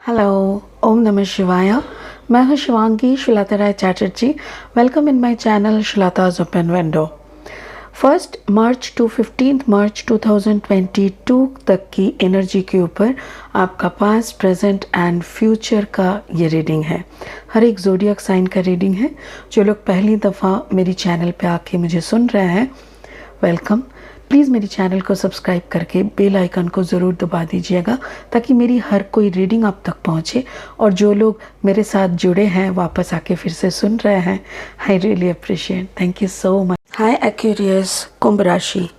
Hello, ओम नमः शिवाय। मैं हूँ Shivangi Shulta Rai Chatterjee. Welcome in my channel Shulta's open window. 1 March to 15 March 2022 तक की एनर्जी के ऊपर आपका पास्ट, प्रेजेंट एंड फ्यूचर का ये रीडिंग है। हर एक ज़ोडिएक साइन का रीडिंग है। जो लोग पहली दफ़ा मेरी चैनल पे आके मुझे सुन रहे हैं, वेलकम। प्लीज़ मेरी चैनल को सब्सक्राइब करके बेल आइकन को ज़रूर दबा दीजिएगा ताकि मेरी हर कोई रीडिंग आप तक पहुंचे। और जो लोग मेरे साथ जुड़े हैं, वापस आके फिर से सुन रहे हैं, I really appreciate, thank you so much. Hi Aquarius कुंभ राशि,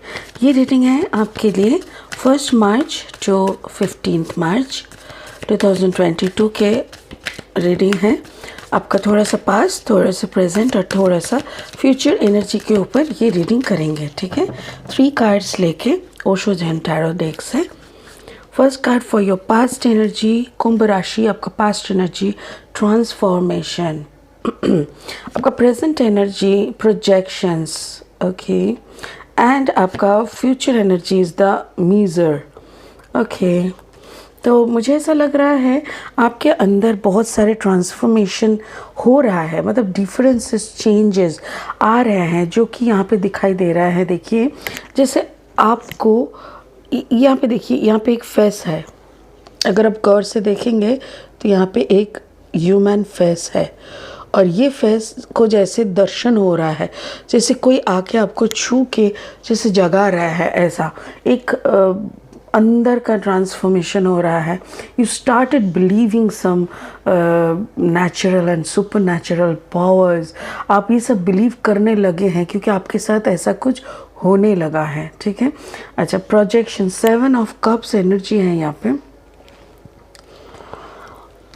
ये रीडिंग है आपके लिए 1 मार्च टू 15 मार्च 2022 के रीडिंग है। आपका थोड़ा सा पास्ट, थोड़ा सा प्रेजेंट और थोड़ा सा फ्यूचर एनर्जी के ऊपर ये रीडिंग करेंगे, ठीक है। 3 कार्ड्स लेके ओशो जैन टैरो डेक से। First card for your past energy, कुंभ राशि, आपका पास्ट एनर्जी ट्रांसफॉर्मेशन, आपका present energy projections, okay, and आपका future energy is the miser, okay. तो मुझे ऐसा लग रहा है आपके अंदर बहुत सारे ट्रांसफॉर्मेशन हो रहा है, मतलब डिफरेंसेस, चेंजेस आ रहे हैं जो कि यहाँ पे दिखाई दे रहा है। देखिए, जैसे आपको यहाँ पे देखिए, यहाँ पे एक फेस है। अगर आप गौर से देखेंगे तो यहाँ पे एक ह्यूमन फेस है और ये फेस को जैसे दर्शन हो रहा है, जैसे कोई आके आपको छू के जैसे जगा रहा है, ऐसा एक अंदर का ट्रांसफॉर्मेशन हो रहा है। You started believing some natural and supernatural powers. आप ये सब बिलीव करने लगे हैं क्योंकि आपके साथ ऐसा कुछ होने लगा है, ठीक है। अच्छा, प्रोजेक्शन 7 ऑफ कप्स एनर्जी है यहाँ पे।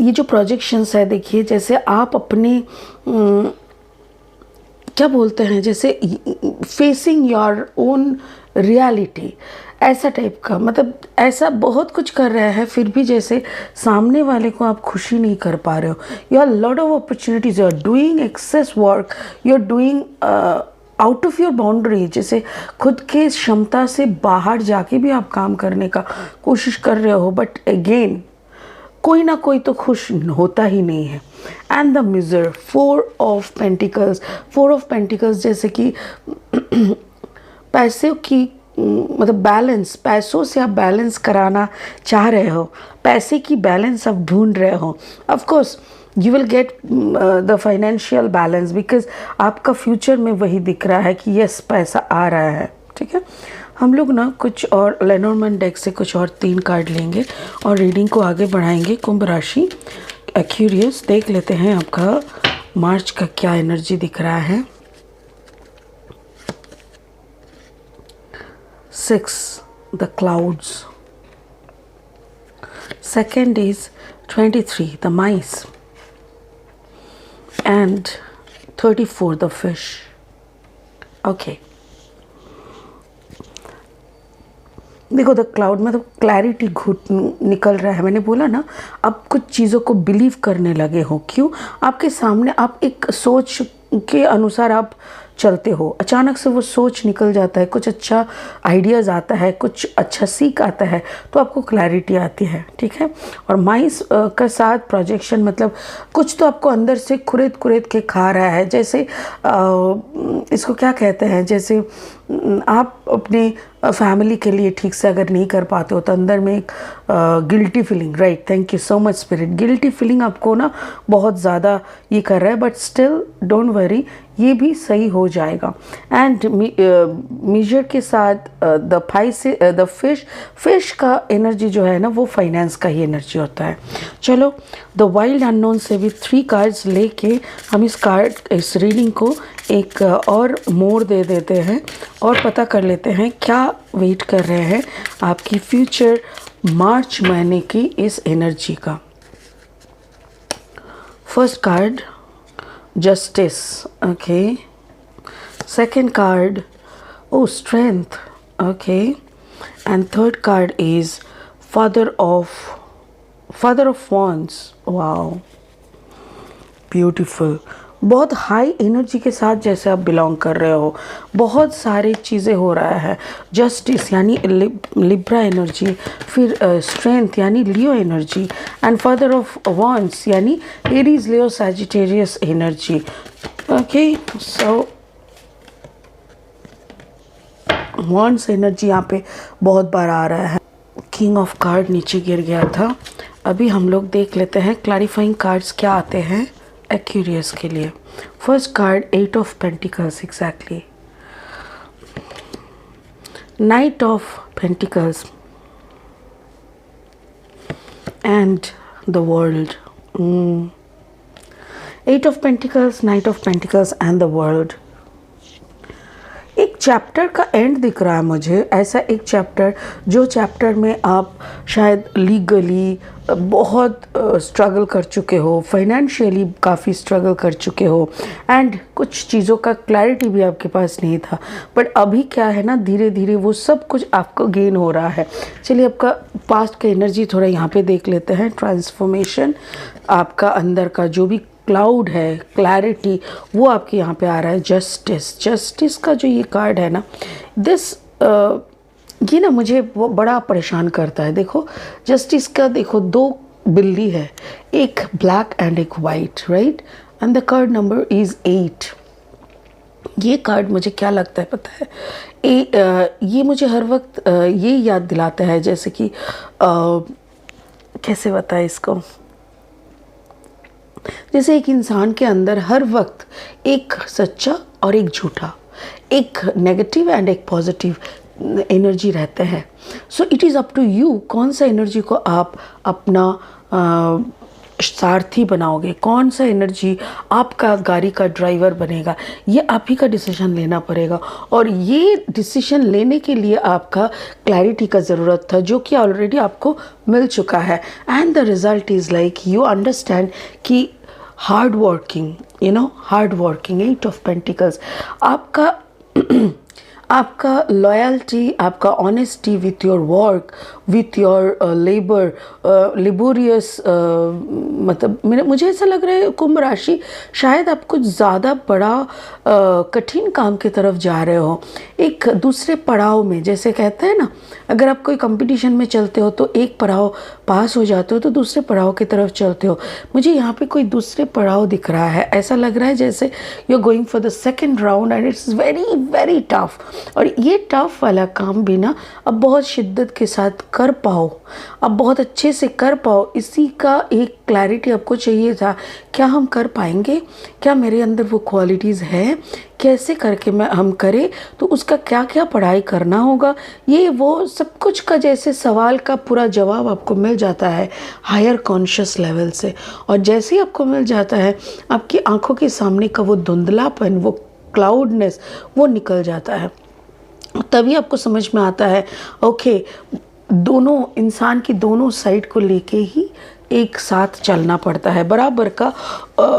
ये जो प्रोजेक्शंस है, देखिए, जैसे आप अपने क्या बोलते हैं, जैसे फेसिंग योर ओन रियलिटी, ऐसा टाइप का, मतलब ऐसा बहुत कुछ कर रहा है फिर भी जैसे सामने वाले को आप खुशी नहीं कर पा रहे हो। You are lot of opportunities, you are doing excess work, you are doing out of your boundary, जैसे खुद के क्षमता से बाहर जाके भी आप काम करने का कोशिश कर रहे हो, बट अगेन कोई ना कोई तो खुश होता ही नहीं है। And the miser, 4 of pentacles, 4 of pentacles, जैसे कि पैसे की, मतलब बैलेंस, पैसों से आप बैलेंस कराना चाह रहे हो, पैसे की बैलेंस आप ढूंढ रहे हो। Of course you will get the financial balance, because आपका फ्यूचर में वही दिख रहा है कि यस, पैसा आ रहा है, ठीक है। हम लोग ना कुछ और लेनोर्मैन डेक से कुछ और 3 कार्ड लेंगे और रीडिंग को आगे बढ़ाएंगे। कुंभ राशि एक्वेरियस, देख लेते हैं आपका मार्च का क्या एनर्जी दिख रहा है। 6 the clouds, second is 23 the mice, and 34 the fish, okay। देखो, द क्लाउड मतलब क्लैरिटी घुट निकल रहा है। मैंने बोला ना, आप कुछ चीज़ों को बिलीव करने लगे हो। क्यों? आपके सामने आप एक सोच के अनुसार आप चलते हो, अचानक से वो सोच निकल जाता है, कुछ अच्छा आइडियाज़ आता है, कुछ अच्छा सीख आता है, तो आपको क्लैरिटी आती है, ठीक है। और माइस का साथ प्रोजेक्शन, मतलब कुछ तो आपको अंदर से खुरेद खुरेद के खा रहा है, जैसे इसको क्या कहते हैं, जैसे आप अपने फैमिली के लिए ठीक से अगर नहीं कर पाते हो तो अंदर में एक guilty feeling, right, thank you so much spirit, guilty feeling आपको ना बहुत ज़्यादा ये कर रहा है, बट स्टिल डोंट वरी, ये भी सही हो जाएगा। एंड मीजर के साथ द फिश का एनर्जी जो है ना, वो फाइनेंस का ही एनर्जी होता है। चलो, द वाइल्ड अननोन से भी 3 कार्ड्स लेके हम इस रीडिंग को एक और मोड़ दे देते हैं और पता कर लेते हैं क्या वेट कर रहे हैं आपकी फ्यूचर मार्च महीने की इस एनर्जी का। First card justice, okay, second card, oh, strength, okay, and third card is father of wands, wow, beautiful, बहुत हाई एनर्जी के साथ जैसे आप बिलोंग कर रहे हो, बहुत सारी चीज़ें हो रहा है। जस्टिस यानी लिब्रा एनर्जी, फिर स्ट्रेंथ यानी Leo energy, and father of wands यानी Aries Leo Sagittarius energy. Okay, so wands energy यहाँ पे बहुत बार आ रहा है। किंग ऑफ कार्ड नीचे गिर गया था। अभी हम लोग देख लेते हैं क्लैरिफाइंग कार्ड्स क्या आते हैं एक्यूरियस के लिए। First card 8 of pentacles, exactly night of pentacles and the world. 8 of pentacles, night of pentacles and the world. एक चैप्टर का एंड दिख रहा है मुझे, ऐसा एक चैप्टर जो चैप्टर में आप शायद लीगली बहुत स्ट्रगल कर चुके हो, फाइनेंशियली काफ़ी स्ट्रगल कर चुके हो, एंड कुछ चीज़ों का क्लैरिटी भी आपके पास नहीं था, बट अभी क्या है ना, धीरे धीरे वो सब कुछ आपको गेन हो रहा है। चलिए आपका पास्ट का एनर्जी थोड़ा यहाँ पे देख लेते हैं। ट्रांसफॉर्मेशन, आपका अंदर का जो भी क्लाउड है, क्लैरिटी, वो आपके यहाँ पे आ रहा है। जस्टिस, जस्टिस का जो ये कार्ड है ना, दिस ये ना मुझे वो बड़ा परेशान करता है। देखो जस्टिस का, देखो 2 बिल्ली है, एक ब्लैक एंड एक white, right, and the card number is 8। ये कार्ड मुझे क्या लगता है पता है, ये मुझे हर वक्त ये याद दिलाता है, जैसे कि कैसे बताए इसको, जैसे एक इंसान के अंदर हर वक्त एक सच्चा और एक झूठा, एक नेगेटिव एंड एक पॉजिटिव एनर्जी रहते हैं। So it is up to you कौन सा एनर्जी को आप अपना सारथी बनाओगे, कौन सा एनर्जी आपका गाड़ी का ड्राइवर बनेगा, ये आप ही का डिसीजन लेना पड़ेगा। और ये डिसीजन लेने के लिए आपका क्लैरिटी का ज़रूरत था, जो कि ऑलरेडी आपको मिल चुका है। And the result is like you understand कि hard working, you know, hard working. 8 of pentacles, आपका आपका लॉयल्टी, आपका honesty with your work, with your labour, laborious, मतलब मुझे ऐसा लग रहा है कुंभ राशि शायद आप कुछ ज़्यादा बड़ा कठिन काम की तरफ जा रहे हो, एक दूसरे पड़ाव में। जैसे कहते हैं ना, अगर आप कोई कंपटीशन में चलते हो तो एक पड़ाव पास हो जाते हो तो दूसरे पड़ाव की तरफ चलते हो। मुझे यहाँ पे कोई दूसरे पड़ाव दिख रहा है, ऐसा लग रहा है जैसे you are going for the second round and it's very very tough. और ये टफ वाला काम भी ना अब बहुत शिद्दत के साथ कर पाओ, अब बहुत अच्छे से कर पाओ, इसी का एक क्लैरिटी आपको चाहिए था। क्या हम कर पाएंगे, क्या मेरे अंदर वो क्वालिटीज़ है, कैसे करके हम करें, तो उसका क्या क्या पढ़ाई करना होगा, ये वो सब कुछ का जैसे सवाल का पूरा जवाब आपको मिल जाता है हायर कॉन्शियस लेवल से। और जैसे ही आपको मिल जाता है, आपकी आंखों के सामने का वो धुंधलापन, वो क्लाउडनेस, वो निकल जाता है। तभी आपको समझ में आता है ओके, दोनों इंसान की दोनों साइड को लेके ही एक साथ चलना पड़ता है, बराबर का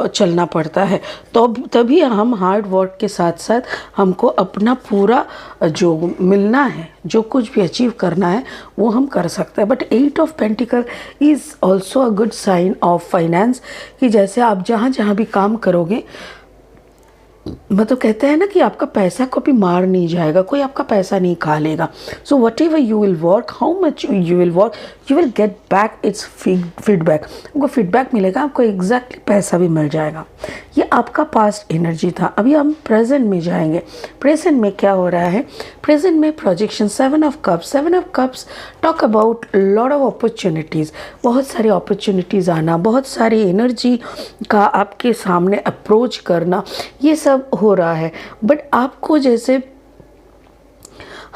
चलना पड़ता है। तो तभी हम हार्ड वर्क के साथ साथ हमको अपना पूरा जो मिलना है, जो कुछ भी अचीव करना है, वो हम कर सकते हैं। But 8 of pentacle is also a good sign of finance, कि जैसे आप जहाँ जहाँ भी काम करोगे, मतलब कहते हैं ना कि आपका पैसा कभी मार नहीं जाएगा, कोई आपका पैसा नहीं खा लेगा। So what ever you will work, how much you will work, you will get back it's feedback. आपको फीडबैक मिलेगा, आपको एग्जैक्टली पैसा भी मिल जाएगा। ये आपका पास्ट एनर्जी था। अभी हम प्रेजेंट में जाएंगे। प्रेजेंट में क्या हो रहा है, प्रेजेंट में projection 7 of cups. 7 of cups talk about lot of opportunities, बहुत सारी अपॉर्चुनिटीज़ आना, बहुत सारी एनर्जी का आपके सामने अप्रोच करना, ये सब हो रहा है। बट आपको जैसे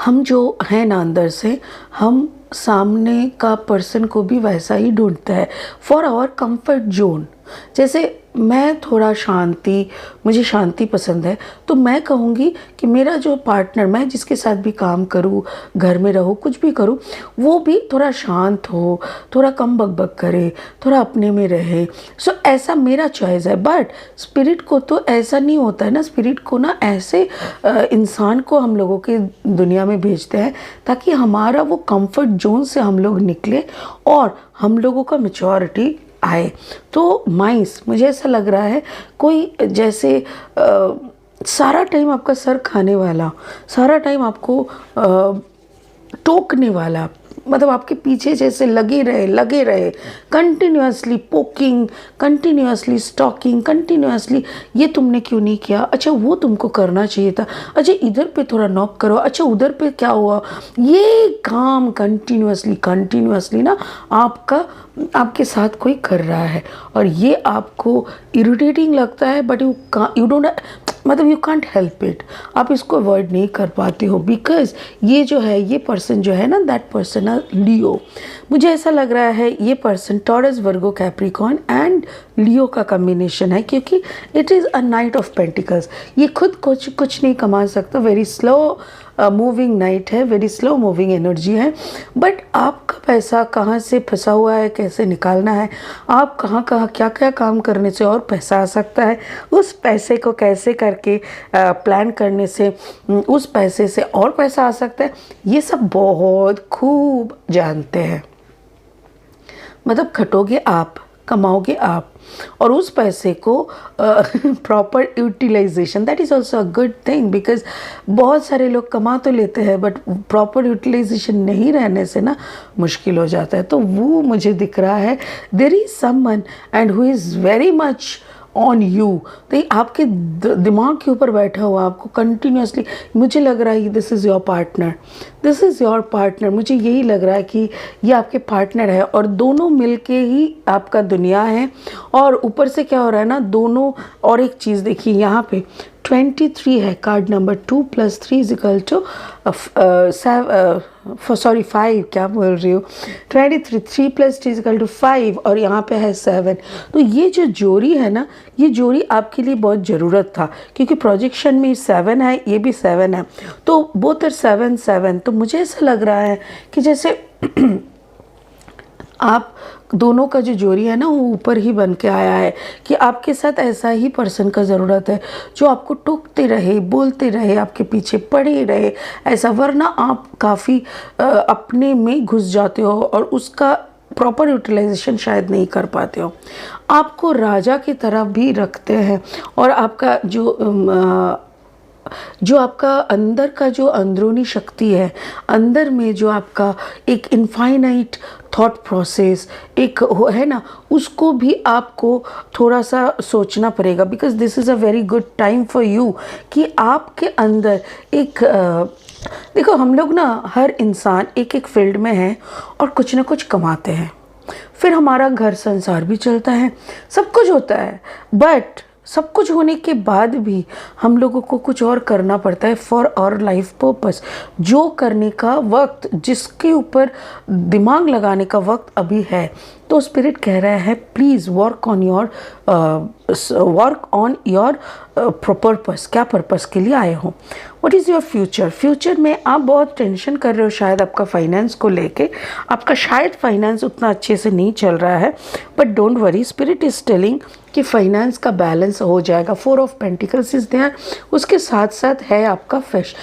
हम जो हैं ना अंदर से, हम सामने का पर्सन को भी वैसा ही ढूंढते हैं फॉर आवर कंफर्ट जोन। जैसे मैं थोड़ा शांति, मुझे शांति पसंद है, तो मैं कहूँगी कि मेरा जो पार्टनर, मैं जिसके साथ भी काम करूँ, घर में रहूँ, कुछ भी करूँ, वो भी थोड़ा शांत हो, थोड़ा कम बकबक करे, थोड़ा अपने में रहे। सो ऐसा मेरा चॉइस है। बट स्पिरिट को तो ऐसा नहीं होता है ना, स्पिरिट को ना ऐसे इंसान को हम लोगों की दुनिया में भेजते हैं ताकि हमारा वो कंफर्ट जोन से हम लोग निकले और हम लोगों का मैच्योरिटी आए। तो माइस, मुझे ऐसा लग रहा है कोई जैसे सारा टाइम आपका सर खाने वाला, सारा टाइम आपको टोकने वाला, मतलब आपके पीछे जैसे लगे रहे continuously poking, continuously stalking, continuously ये तुमने क्यों नहीं किया, अच्छा वो तुमको करना चाहिए था, अच्छा इधर पे थोड़ा नॉक करो, अच्छा उधर पे क्या हुआ, ये काम कंटिन्यूअसली ना आपके साथ कोई कर रहा है और ये आपको इरिटेटिंग लगता है, बट यू डोंट, मतलब यू कांट हेल्प इट, आप इसको अवॉइड नहीं कर पाते हो, बिकॉज ये जो है, ये पर्सन जो है ना, दैट पर्सन है लियो। मुझे ऐसा लग रहा है ये person Taurus, Virgo, Capricorn and Leo का कॉम्बिनेशन है, क्योंकि it is a knight of pentacles. ये खुद कुछ नहीं कमा सकता, वेरी स्लो मूविंग नाइट है, वेरी स्लो मूविंग एनर्जी है, बट आपका पैसा कहाँ से फंसा हुआ है, कैसे निकालना है, आप कहाँ क्या काम करने से और पैसा आ सकता है, उस पैसे को कैसे करके प्लान करने से उस पैसे से और पैसा आ सकता है, ये सब बहुत खूब जानते हैं। मतलब खटोगे आप, कमाओगे आप, और उस पैसे को proper utilisation, that is also a good thing, because बहुत सारे लोग कमा तो लेते हैं बट प्रॉपर यूटिलाइजेशन नहीं रहने से ना मुश्किल हो जाता है। तो वो मुझे दिख रहा है, there is someone and who is very much on you, तो ये आपके दिमाग के ऊपर बैठा हुआ, आपको कंटिन्यूसली, मुझे लग रहा है this is your partner, this is your partner, मुझे यही लग रहा है कि ये आपके पार्टनर है और दोनों मिलके ही आपका दुनिया है। और ऊपर से क्या हो रहा है ना, दोनों, और एक चीज़ देखिए यहाँ पे 23 है, कार्ड नंबर 2 + 3 = 5, क्या बोल रही हूँ, 23, 3 + 3 = 5, और यहाँ पे है 7। तो ये जो जोड़ी है ना, ये जोड़ी आपके लिए बहुत ज़रूरत था, क्योंकि प्रोजेक्शन में 7 है, ये भी 7 है, तो बोथ आर 7 7। तो मुझे ऐसा लग रहा है कि जैसे आप दोनों का जो जोड़ी है ना, वो ऊपर ही बन के आया है कि आपके साथ ऐसा ही पर्सन का ज़रूरत है जो आपको टोकते रहे, बोलते रहे, आपके पीछे पड़े रहे ऐसा, वरना आप काफ़ी अपने में घुस जाते हो और उसका प्रॉपर यूटिलाइजेशन शायद नहीं कर पाते हो। आपको राजा की तरफ भी रखते हैं, और आपका जो आपका अंदर का जो अंदरूनी शक्ति है, अंदर में जो आपका एक इनफाइनाइट थॉट प्रोसेस एक है ना, उसको भी आपको थोड़ा सा सोचना पड़ेगा, because this is a very good time for you, कि आपके अंदर एक देखो, हम लोग ना, हर इंसान एक एक फील्ड में है और कुछ ना कुछ कमाते हैं, फिर हमारा घर संसार भी चलता है, सब कुछ होता है, बट सब कुछ होने के बाद भी हम लोगों को कुछ और करना पड़ता है फॉर आवर लाइफ पर्पस। जो करने का वक्त, जिसके ऊपर दिमाग लगाने का वक्त अभी है, तो स्पिरिट कह रहा है please work on your purpose. क्या पर्पस के लिए आए हो, what is your future. Future में आप बहुत टेंशन कर रहे हो शायद आपका फाइनेंस को लेके, आपका शायद फाइनेंस उतना अच्छे से नहीं चल रहा है, but don't worry, spirit is telling कि फाइनेंस का बैलेंस हो जाएगा। 4 ऑफ पेंटिकल्स इज देयर, उसके साथ साथ है आपका फिश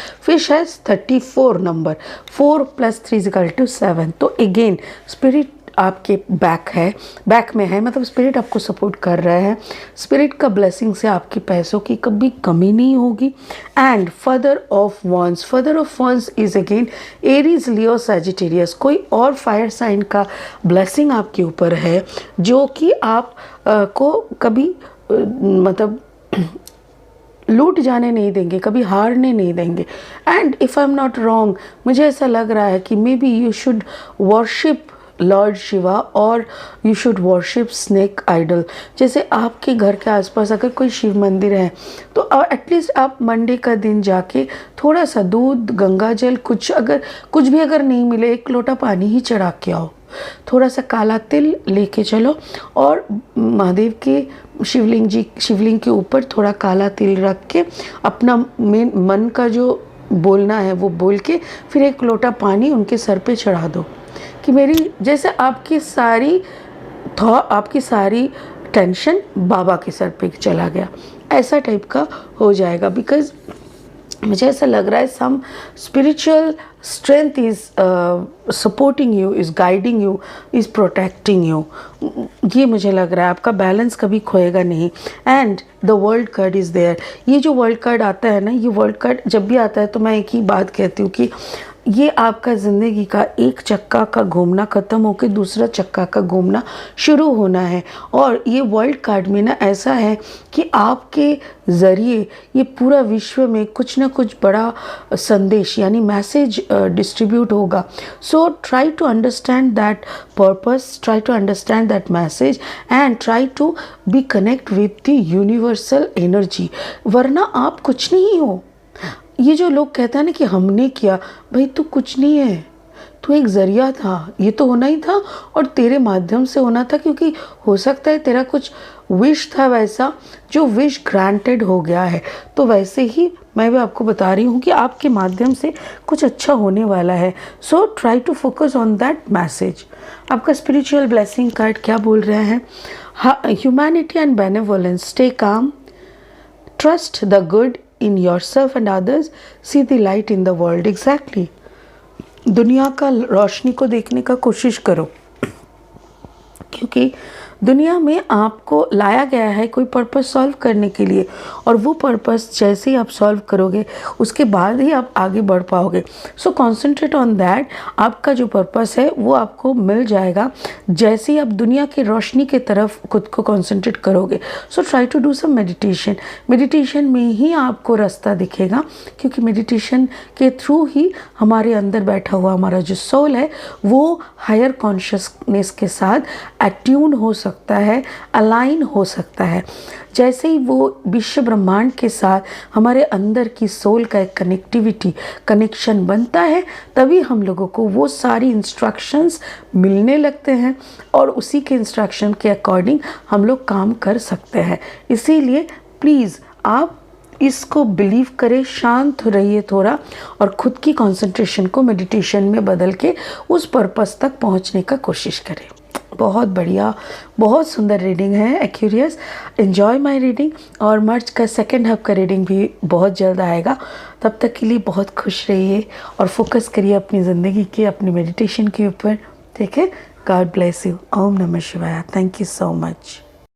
है 34 नंबर, 4 + 3 = 7। तो अगेन स्पिरिट आपके बैक में है, मतलब स्पिरिट आपको सपोर्ट कर रहा है, स्पिरिट का ब्लेसिंग से आपके पैसों की कभी कमी नहीं होगी। And father of wands is again Aries, Leo, Sagittarius, कोई और फायर साइन का ब्लेसिंग आपके ऊपर है, जो कि आप को कभी मतलब लूट जाने नहीं देंगे, कभी हारने नहीं देंगे। And if I am not wrong, मुझे ऐसा लग रहा है कि maybe you should worship lord Shiva और you should worship snake idol. जैसे आपके घर के आसपास अगर कोई शिव मंदिर है, तो एटलीस्ट आप मंडे का दिन जाके थोड़ा सा दूध, गंगा जल, कुछ भी अगर नहीं मिले, 1 लोटा पानी ही चढ़ा के आओ, थोड़ा सा काला तिल लेके चलो, और महादेव के शिवलिंग के ऊपर थोड़ा काला तिल रख के अपना मन का जो बोलना है वो बोल के, फिर 1 लोटा पानी उनके सर पे चढ़ा दो कि मेरी, जैसे आपकी सारी टेंशन बाबा के सर पे चला गया, ऐसा टाइप का हो जाएगा। बिकॉज मुझे ऐसा लग रहा है some spiritual strength is supporting you, is guiding you, is protecting you. ये मुझे लग रहा है आपका बैलेंस कभी खोएगा नहीं। And the world card is there. ये जो वर्ल्ड कार्ड आता है ना, ये वर्ल्ड कार्ड जब भी आता है तो मैं एक ही बात कहती हूँ कि ये आपका ज़िंदगी का एक चक्का का घूमना ख़त्म होकर दूसरा चक्का का घूमना शुरू होना है। और ये वर्ल्ड कार्ड में ना ऐसा है कि आपके ज़रिए ये पूरा विश्व में कुछ ना कुछ बड़ा संदेश यानी मैसेज डिस्ट्रीब्यूट होगा। So try to understand that purpose, try to understand that message and try to be connect with the universal energy, वरना आप कुछ नहीं हो। ये जो लोग कहते हैं ना कि हमने किया, भाई तू कुछ नहीं है, तू एक ज़रिया था, ये तो होना ही था और तेरे माध्यम से होना था, क्योंकि हो सकता है तेरा कुछ विश था वैसा जो विश ग्रांटेड हो गया है। तो वैसे ही मैं भी आपको बता रही हूँ कि आपके माध्यम से कुछ अच्छा होने वाला है। So try to focus on that message. आपका स्पिरिचुअल ब्लेसिंग कार्ड क्या बोल रहे हैं? Humanity and benevolence, stay calm, trust the good in yourself and others, see the light in the world। exactly, दुनिया का रोशनी को देखने का कोशिश करो, क्योंकि दुनिया में आपको लाया गया है कोई पर्पस सॉल्व करने के लिए, और वो पर्पस जैसे ही आप सॉल्व करोगे उसके बाद ही आप आगे बढ़ पाओगे। So concentrate on that. आपका जो पर्पस है वो आपको मिल जाएगा जैसे ही आप दुनिया की रोशनी की तरफ खुद को कॉन्सेंट्रेट करोगे। So try to do some meditation. Meditation में ही आपको रास्ता दिखेगा, क्योंकि मेडिटेशन के थ्रू ही हमारे अंदर बैठा हुआ हमारा जो सोल है वो हायर कॉन्शियसनेस के साथ एट्यून हो सकता है, अलाइन हो सकता है। जैसे ही वो विश्व ब्रह्मांड के साथ हमारे अंदर की सोल का एक कनेक्शन बनता है, तभी हम लोगों को वो सारी इंस्ट्रक्शंस मिलने लगते हैं और उसी के इंस्ट्रक्शन के अकॉर्डिंग हम लोग काम कर सकते हैं। इसीलिए प्लीज़ आप इसको बिलीव करें, शांत रहिए थोड़ा और ख़ुद की कंसंट्रेशन को मेडिटेशन में बदल के उस पर्पस तक पहुंचने का कोशिश करें। बहुत बढ़िया, बहुत सुंदर रीडिंग है एक्यूरियस। Enjoy my reading. और मार्च का सेकेंड हाफ का रीडिंग भी बहुत जल्द आएगा। तब तक के लिए बहुत खुश रहिए और फोकस करिए अपनी ज़िंदगी के, अपनी मेडिटेशन के ऊपर। ठीक है, गॉड ब्लेस यू। ओम नमः शिवाय। Thank you so much.